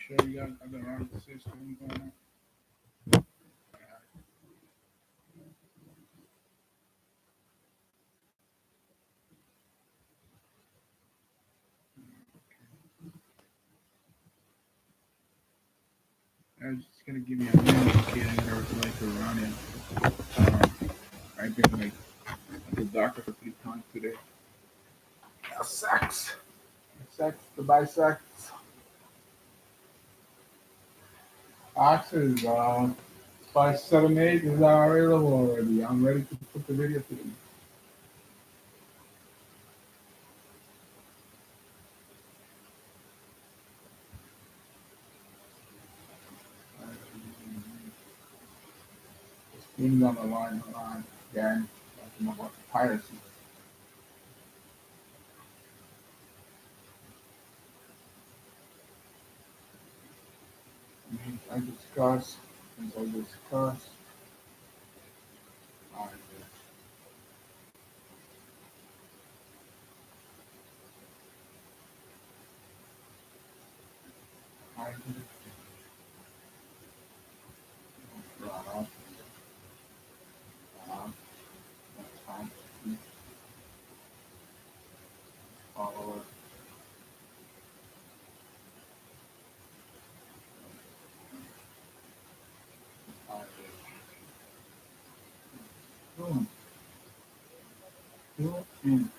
sure you got other round system going on. I was just gonna give you a minute, okay? I gotta reply to Ronnie. I've been like at the doctor for 3 times today. Sex, sex, the bisects. Axes, 578 is available already. I'm ready to put the video to you. Things on the line again. Talking about piracy. I discuss, as I discuss, I I brought up, uh, time to follow I boom, do in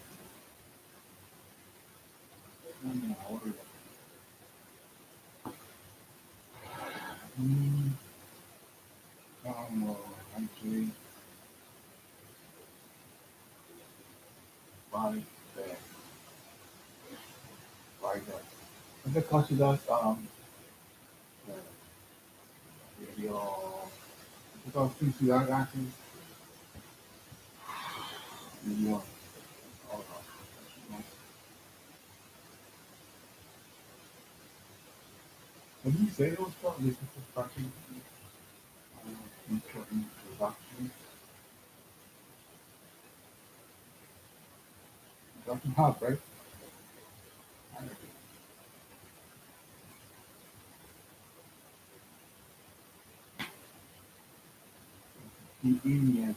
order. Mm, download, actually, by that, by that. And the considers, the video, because PC that actually, video, all of What did you say it was called? This is the fucking, introduction. Introduction hub, right? The Indian.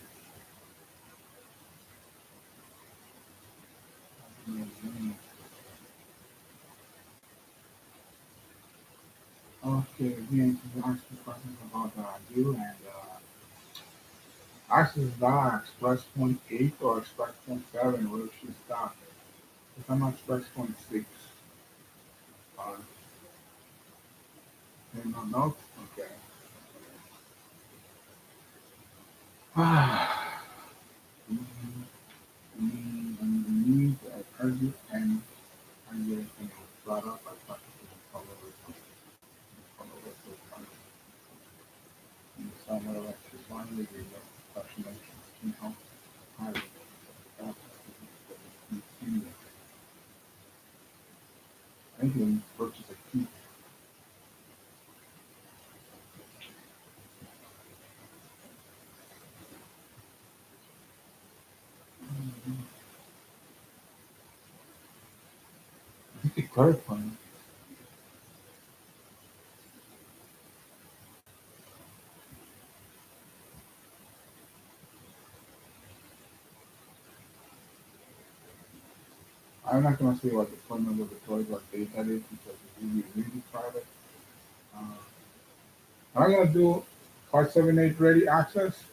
Okay, again, to ask the questions about you and actually is that Express point 8 or Express point 7 where she stopped. If I'm on Express point 6, uh, then no notes. Okay. Ah, need urgent and everything was brought up. I thought it was followers and somewhere like this one with the professional you know, highly England purchase a key. You could clarify. I'm not gonna say what the phone number of the toy what date that is because it's really private. Uh, I'm gonna do 578 ready access.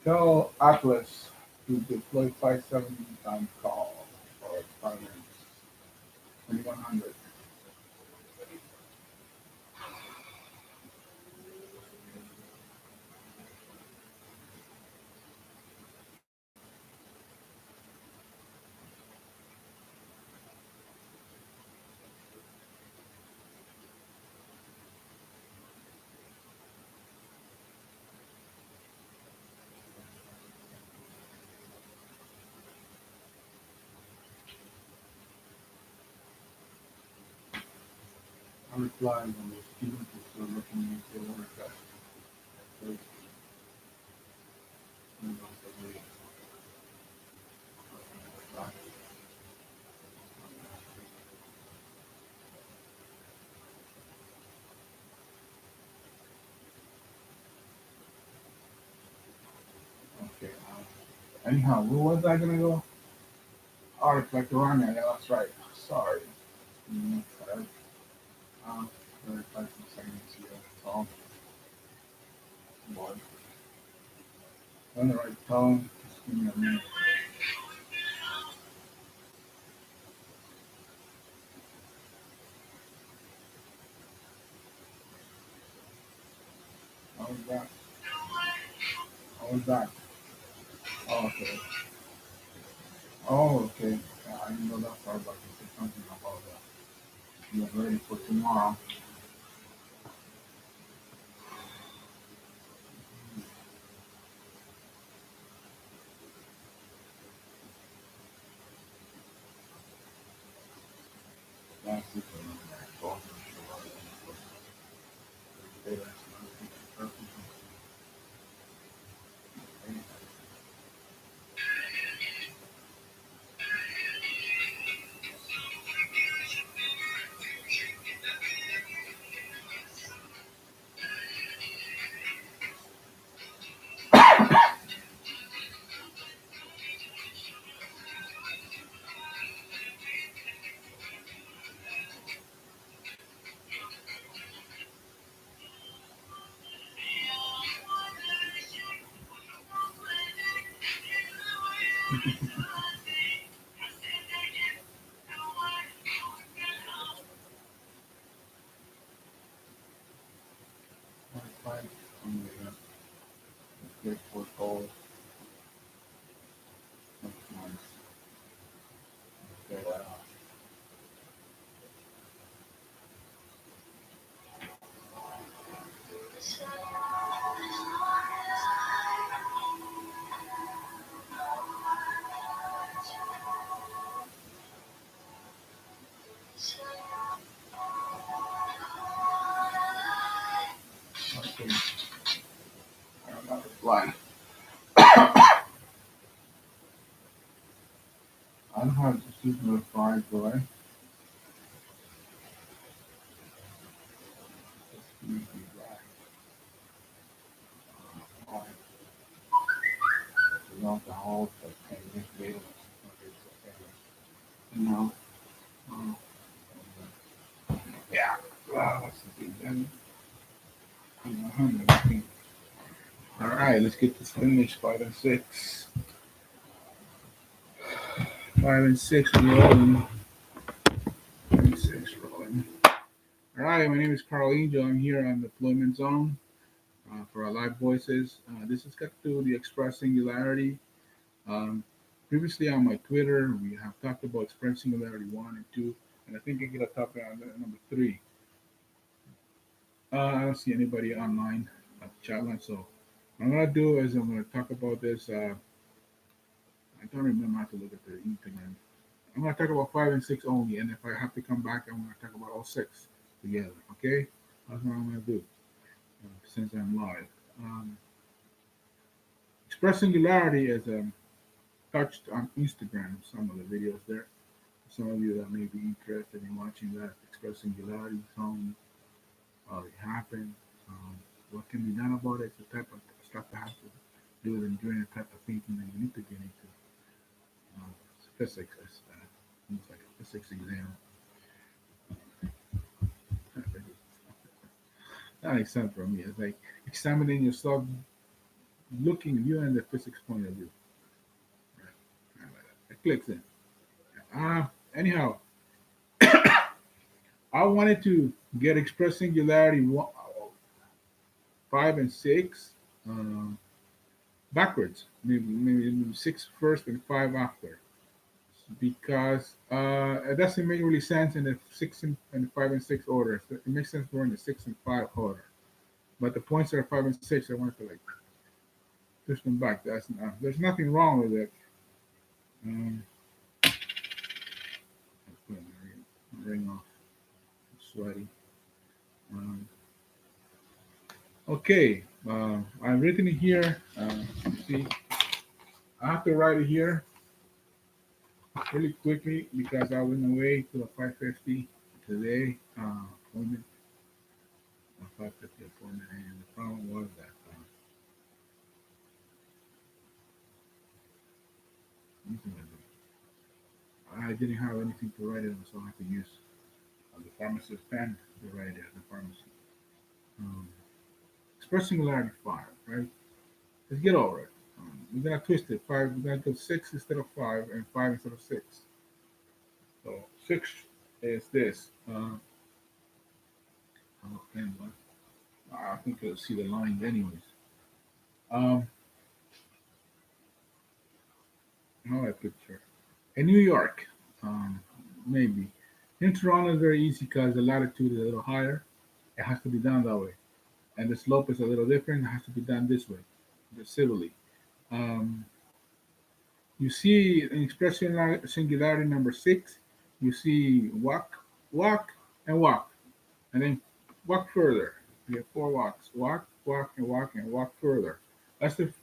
Tell Atlas to deploy 570 on call for 5 minutes. 2100. I replied when the student was still looking into the order test. So, you know, so we- uh, Anyhow, where was I gonna go? Oh, reflect around there. Yeah, that's right. Sorry. Sorry. Um, reflect some seconds here. So, boy, on the right tone. Just give me a minute. How was that? How was that? Oh, okay. Oh, okay. Yeah, I didn't know that far, but you said something about that. You're ready for tomorrow. That's it. For five, I'm gonna get for gold. That's nice. Okay, okay. I'm not replying. I don't have to see notified, do I? Just need to be back. Oh, you know, the whole thing, this video. Okay, so, no. Oh, yeah. Wow, that's a big thing. All right, let's get this finished. 5 and 6. 5 and 6 rolling. 5 and 6 rolling. All right, my name is Carl Angel. I'm here on the Deployment Zone for our live voices. This is got to do with the Express Singularity. Um, Previously on my Twitter, we have talked about Express Singularity 1 and 2, and I think I get a topic on number 3. I don't see anybody online at the chat line, so what I'm going to do is I'm going to talk about this. I don't remember how to look at the Instagram. I'm going to talk about 5 and 6 only, and if I have to come back, I'm going to talk about all six together. Okay, that's what I'm going to do since I'm live. Express Singularity is touched on Instagram. Some of the videos there. Some of you that may be interested in watching that Express Singularity song, it happened. What can be done about it? It's the type of stuff that has to do with enjoying the type of thinking that you need to get into. It's physics. It's almost like a physics exam. That makes sense for me. It's like examining yourself, looking at you in the physics point of view. Right? Kind of like that. It clicks in. Anyhow, I wanted to get Express Singularity 5 and 6 uh, backwards. Maybe 6 first and 5 after. Because it doesn't make really sense in the 5 and 6 order. It makes sense more in the 6 and 5 order. But the points are 5 and 6. I wanted to like push them back. There's nothing wrong with it. Um, let's put the ring off. I'm sweaty. Um, okay, I've written it here. See, I have to write it here really quickly because I went away to a 5:50 today appointment. A 5:50 appointment, and the problem was that Anything like that. I didn't have anything to write it on, so I had to use the pharmacist's pen to write it at the pharmacy. Um, Express singularity five, right? Let's get over it. We're gonna twist it. Five. We're gonna go six instead of five, and five instead of six. So six is this. And I think you'll see the lines anyways. Um, How I picture in New York, um, maybe. In Toronto, is very easy because the latitude is a little higher. It has to be done that way, and the slope is a little different. It has to be done this way, just civilly. Um, you see in expression singularity number six, you see walk, walk, and walk, and then walk further. You have four walks: walk, walk, and walk further. That's the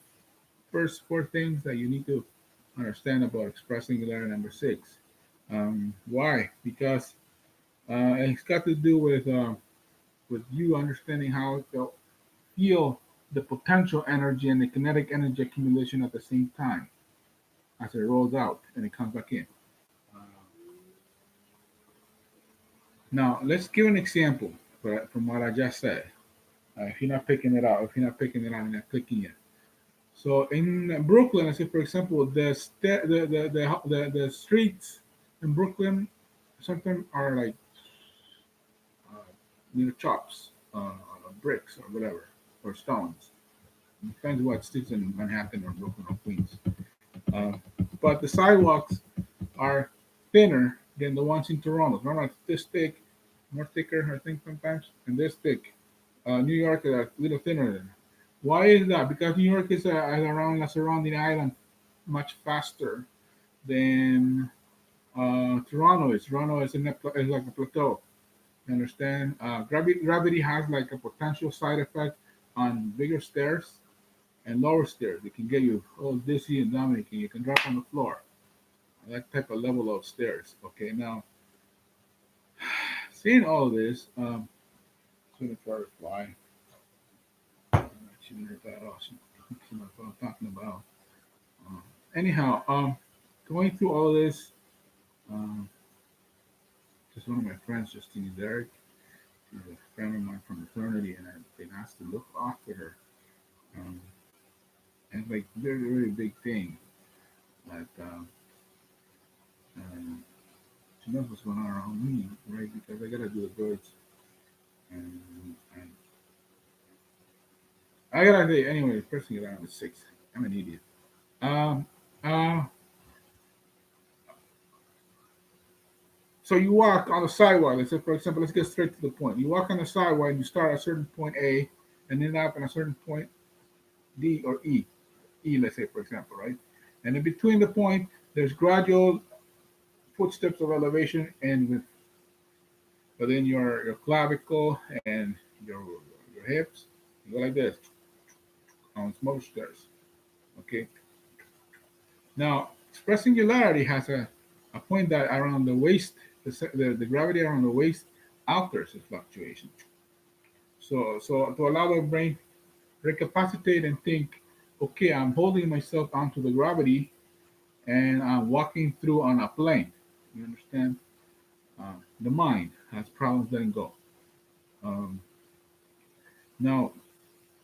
first four things that you need to understand about expressing singularity number six. Why? Because it's got to do with you understanding how to feel the potential energy and the kinetic energy accumulation at the same time as it rolls out and it comes back in. Uh, Now, let's give an example from what I just said. If you're not picking it out, if you're not picking it out and not clicking it. So in Brooklyn, I say for example, the streets in Brooklyn sometimes are like uh, chops, bricks or whatever, or stones. It depends what streets in Manhattan or Brooklyn or Queens. Uh, but the sidewalks are thinner than the ones in Toronto. Toronto is this thick, more thicker, I think sometimes, and this thick. New York is a little thinner than. Why is that? Because New York is around a surrounding island much faster than Toronto is. Toronto is like a plateau. You understand? Gravity has like a potential side effect on bigger stairs and lower stairs. It can get you all dizzy and dominating. You can drop on the floor. That type of level of stairs. Okay, now seeing all this, soon as far as fly, she didn't hurt that off. She knows what I'm talking about. Um, Anyhow, going through all this, um, just one of my friends, Justine Derek, she's a friend of mine from fraternity, and I've been asked to look after her. Um, and it's like very, very big thing that um, she knows what's going on around me, right? Because I gotta do the birds, and I gotta say anyway. First thing around is six. I'm an idiot. Um, uh, so you walk on the sidewalk. Let's say, for example, let's get straight to the point. You walk on the sidewalk. And you start at a certain point A, and end up at a certain point D or E. E, let's say, for example, right? And in between the point, there's gradual footsteps of elevation, and within your clavicle and your hips, you go like this on small stairs. Okay. Now, express singularity has a point that around the waist, the gravity around the waist alters its fluctuation. So to allow the brain recapacitate and think, okay, I'm holding myself onto the gravity and I'm walking through on a plane. You understand? The mind has problems letting go. Um, Now,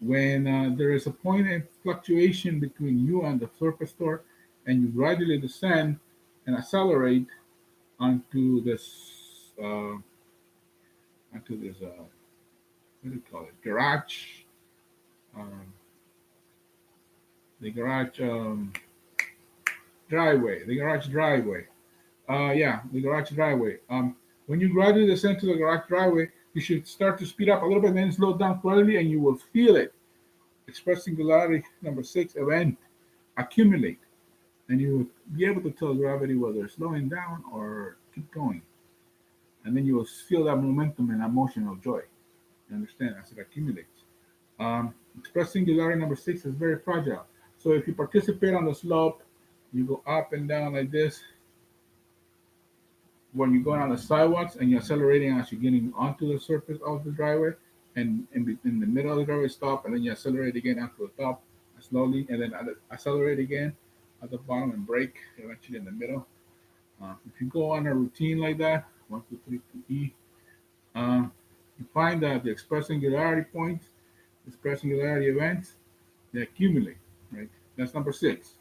when there is a point in fluctuation between you and the surface door, and you gradually descend and accelerate onto this what do you call it, garage, um, the garage driveway, the garage driveway. Yeah, the garage driveway. When you gradually descend to the garage driveway, you should start to speed up a little bit, and then slow down slightly, and you will feel it. Express singularity number six event accumulate, and you will be able to tell gravity whether it's slowing down or keep going, and then you will feel that momentum and emotional joy. You understand as it accumulates. Express singularity number six is very fragile. So if you participate on the slope, you go up and down like this. When you're going on the sidewalks and you're accelerating as you're getting onto the surface of the driveway, and in the middle of the driveway, stop, and then you accelerate again onto the top slowly, and then accelerate again. at the bottom and break eventually in the middle. If you go on a routine like that, 1, 2, 3 to E, uh, you find that the express singularity points, express singularity events, they accumulate, right? That's number 6.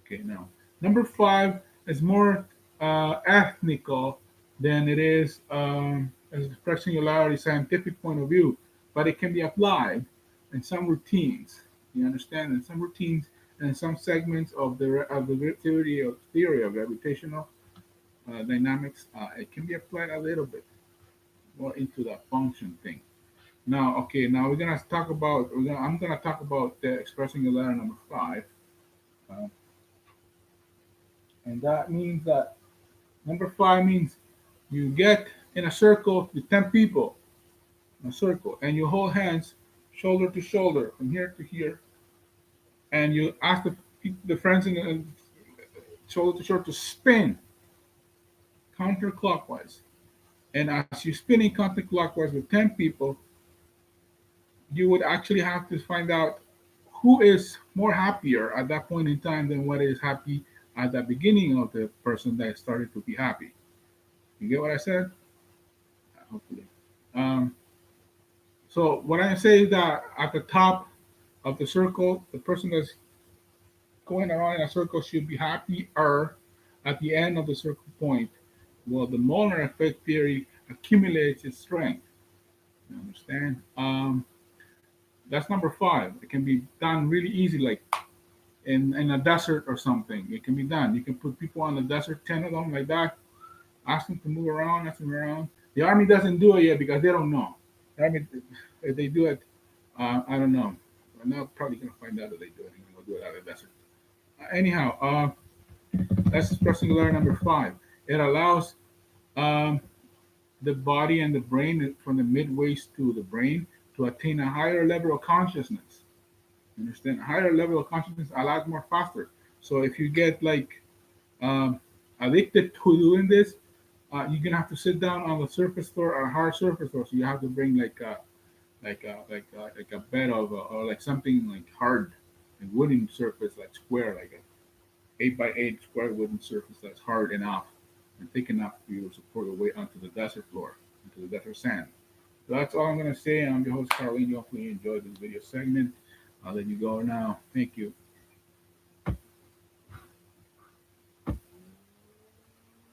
Okay, now number 5 is more ethnical than it is as express singularity scientific point of view, but it can be applied in some routines. You understand? In some routines and in some segments of the theory of gravitational dynamics, it can be applied a little bit more into that function thing. Now, okay, now we're gonna talk about. I'm gonna talk about the expressing letter number 5, uh, and that means that number 5 means you get in a circle with 10 people, in a circle, and you hold hands, shoulder to shoulder, from here to here, and you ask the friends in the shoulder to shoulder to spin counterclockwise. And as you're spinning counterclockwise with 10 people, you would actually have to find out who is more happier at that point in time than what is happy at the beginning of the person that started to be happy. You get what I said? Hopefully. Um, so what I say is that at the top of the circle, the person that's going around in a circle should be happier at the end of the circle point. Well, the molar effect theory accumulates its strength. You understand? That's number 5. It can be done really easy, like in a desert or something. It can be done. You can put people on the desert, 10 of them like that, ask them to move around, ask them around. The army doesn't do it yet because they don't know. The army, if they do it, I don't know. I'm not probably going to find out that they do it. I'm going to do it out of the desert. Anyhow, that's expressing layer number 5. It allows um, the body and the brain, from the midways to the brain, to attain a higher level of consciousness. You understand? A higher level of consciousness a lot more faster. So if you get like um, addicted to doing this, you're gonna have to sit down on the surface floor or a hard surface floor. So you have to bring like a bed of or like something like hard and wooden surface, like square, like a 8 by 8 square wooden surface that's hard enough and thick enough for you to support your weight onto the desert floor, into the desert sand. So that's all I'm gonna say. I'm your host Carlene. Hopefully you enjoyed this video segment. I'll let you go now. Thank you.